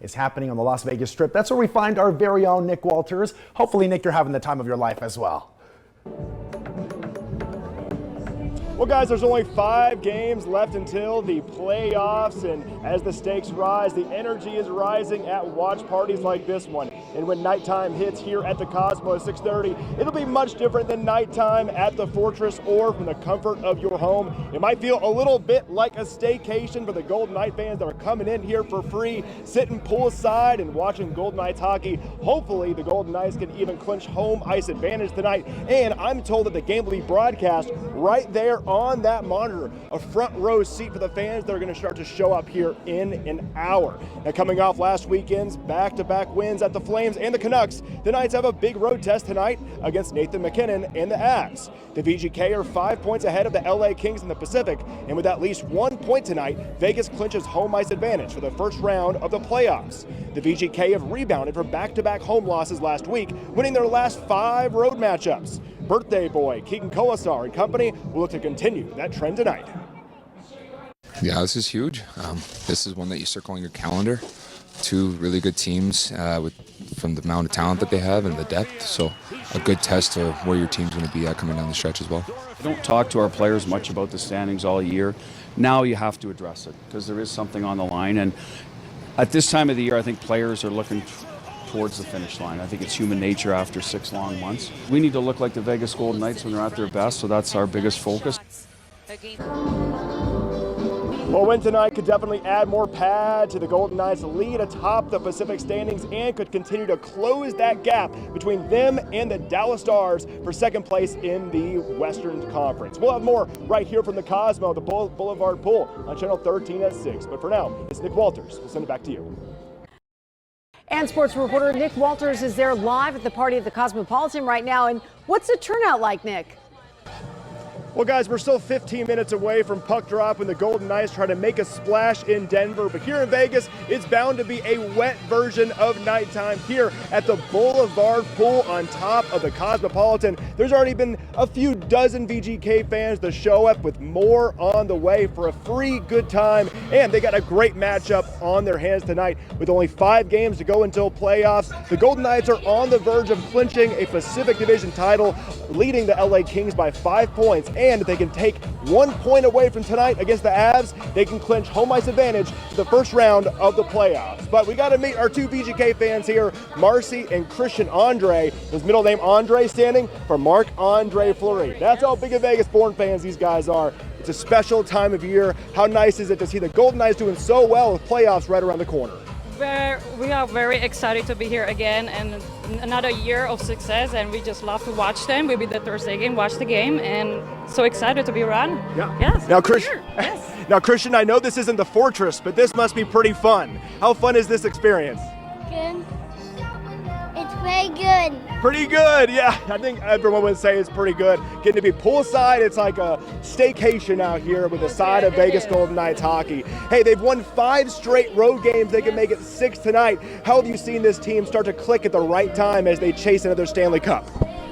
is happening on the Las Vegas Strip. That's where we find our very own Nick Walters. Hopefully, Nick, you're having the time of your life as well. Well, guys, there's only 5 games left until the playoffs, and as the stakes rise, the energy is rising at watch parties like this one. And when nighttime hits here at the Cosmo at 6:30, it'll be much different than nighttime at the Fortress or from the comfort of your home. It might feel a little bit like a staycation for the Golden Knight fans that are coming in here for free, sitting poolside and watching Golden Knights hockey. Hopefully, the Golden Knights can even clinch home ice advantage tonight. And I'm told that the game will be broadcast right there on that monitor, a front row seat for the fans that are going to start to show up here in an hour. Now, coming off last weekend's back-to-back wins at the Flames and the Canucks, the Knights have a big road test tonight against Nathan MacKinnon and the Avs. The VGK are 5 points ahead of the LA Kings in the Pacific, and with at least 1 point tonight, Vegas clinches home ice advantage for the first round of the playoffs. The VGK have rebounded from back-to-back home losses last week, winning their last 5 road matchups. Birthday boy Keegan Kolesar and company will look to continue that trend tonight. Yeah, this is huge. This is one that you circle on your calendar. 2 really good teams from the amount of talent that they have and the depth. So a good test of where your team's going to be at coming down the stretch as well. We don't talk to our players much about the standings all year. Now you have to address it because there is something on the line. And at this time of the year, I think players are looking towards the finish line. I think it's human nature after 6 long months. We need to look like the Vegas Golden Knights when they're at their best, so that's our biggest focus. Well, win tonight could definitely add more pad to the Golden Knights' lead atop the Pacific standings and could continue to close that gap between them and the Dallas Stars for second place in the Western Conference. We'll have more right here from the Cosmo, the Boulevard Pool on Channel 13 at 6. But for now, it's Nick Walters. We'll send it back to you. And sports reporter Nick Walters is there live at the party at the Cosmopolitan right now. And what's the turnout like, Nick? Well, guys, we're still 15 minutes away from puck drop when the Golden Knights try to make a splash in Denver. But here in Vegas, it's bound to be a wet version of nighttime here at the Boulevard Pool on top of the Cosmopolitan. There's already been a few dozen VGK fans to show up with more on the way for a free good time. And they got a great matchup on their hands tonight. With only 5 games to go until playoffs, the Golden Knights are on the verge of clinching a Pacific Division title, leading the LA Kings by 5 points. And if they can take 1 point away from tonight against the Avs, they can clinch home ice advantage to the first round of the playoffs. But we got to meet our 2 VGK fans here, Marcy and Christian Andre. His middle name Andre standing for Marc-Andre Fleury. That's how big of Vegas-born fans these guys are. It's a special time of year. How nice is it to see the Golden Knights doing so well with playoffs right around the corner? We are very excited to be here again and another year of success, and we just love to watch them. We'll be the Thursday game, watch the game, and so excited to be around. Yeah. Yes. Now, Christian, I know this isn't the Fortress, but this must be pretty fun. How fun is this experience? Good. It's very good. Pretty good, yeah. I think everyone would say it's pretty good. Getting to be poolside, it's like a staycation out here with a side of Vegas Golden Knights hockey. Hey, they've won 5 straight road games. They can make it 6 tonight. How have you seen this team start to click at the right time as they chase another Stanley Cup?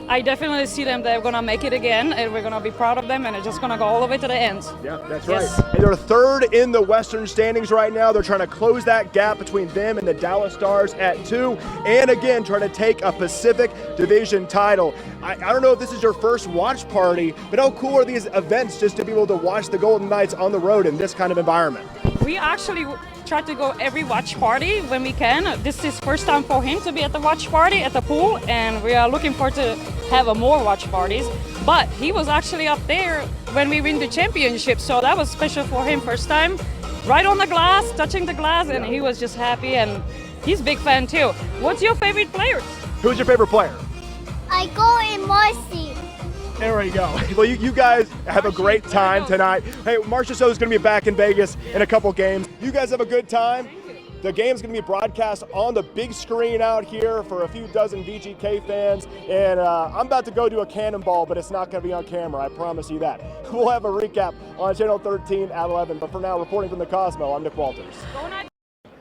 I definitely see them. They're going to make it again, and we're going to be proud of them, and it's just going to go all the way to the end. Yeah, that's right. And they're 3rd in the Western standings right now. They're trying to close that gap between them and the Dallas Stars at 2, and again, trying to take a Pacific Division title. I don't know if this is your first watch party, but how cool are these events just to be able to watch the Golden Knights on the road in this kind of environment? We actually try to go every watch party when we can. This is first time for him to be at the watch party at the pool, and we are looking forward to have more watch parties. But he was actually up there when we win the championship, so that was special for him. First time, right on the glass, touching the glass, and he was just happy, and he's a big fan too. What's your favorite player? Who's your favorite player? I go in Marcy. There we go. Well, you guys have a great time tonight. Hey, Marcia So is going to be back in Vegas in a couple games. You guys have a good time. The game's going to be broadcast on the big screen out here for a few dozen VGK fans. And I'm about to go do a cannonball, but it's not going to be on camera. I promise you that. We'll have a recap on Channel 13 at 11. But for now, reporting from the Cosmo, I'm Nick Walters.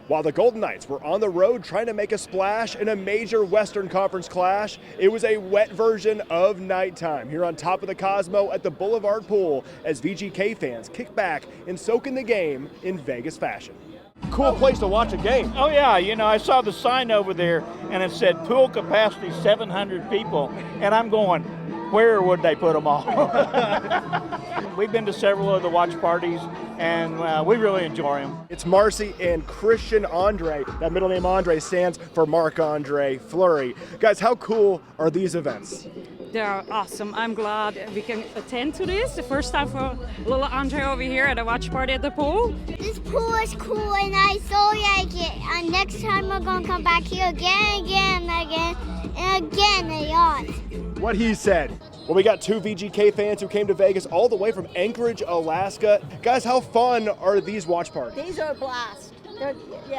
While the Golden Knights were on the road trying to make a splash in a major Western Conference clash, it was a wet version of nighttime here on top of the Cosmo at the Boulevard Pool as VGK fans kick back and soak in the game in Vegas fashion. Cool place to watch a game. Oh yeah, you know, I saw the sign over there and it said pool capacity 700 people, and I'm going, where would they put them all? We've been to several of the watch parties, and we really enjoy them. It's Marcy and Christian Andre. That middle name Andre stands for Marc-Andre Fleury. Guys, how cool are these events? They're awesome. I'm glad we can attend to this. The first time for little Andre over here at a watch party at the pool. This pool is cool and I so like it. And next time we're gonna come back here again and again a lot. What he said. Well, we got two VGK fans who came to Vegas all the way from Anchorage, Alaska. Guys, how fun are these watch parties? These are a blast.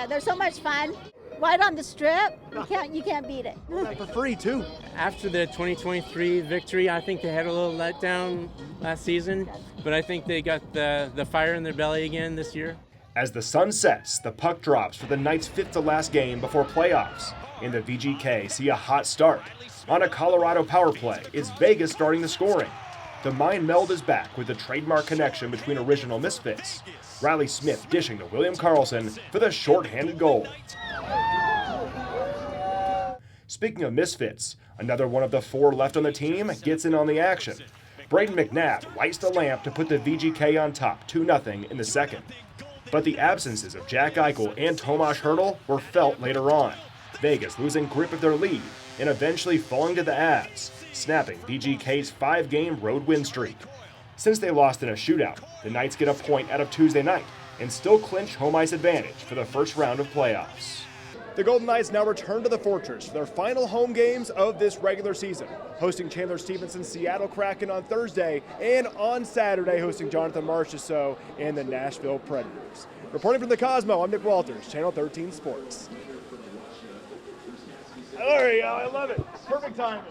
They're so much fun. Right on the strip, you can't beat it. For free too. After the 2023 victory, I think they had a little letdown last season, but I think they got the fire in their belly again this year. As the sun sets, the puck drops for the Knights' fifth to last game before playoffs. And the VGK see a hot start. On a Colorado power play, it's Vegas starting the scoring. The mind meld is back with the trademark connection between original Misfits. Riley Smith dishing to William Karlsson for the short-handed goal. Speaking of Misfits, another one of the four left on the team gets in on the action. Brayden McNabb lights the lamp to put the VGK on top 2-0 in the second. But the absences of Jack Eichel and Tomas Hertl were felt later on. Vegas losing grip of their lead and eventually falling to the Avs, snapping VGK's 5-game road win streak. Since they lost in a shootout, the Knights get a point out of Tuesday night and still clinch home ice advantage for the first round of playoffs. The Golden Knights now return to the Fortress for their final home games of this regular season, hosting Chandler Stephenson's Seattle Kraken on Thursday and on Saturday hosting Jonathan Marchessault and the Nashville Predators. Reporting from the Cosmo, I'm Nick Walters, Channel 13 Sports. There you go, I love it. Perfect timing.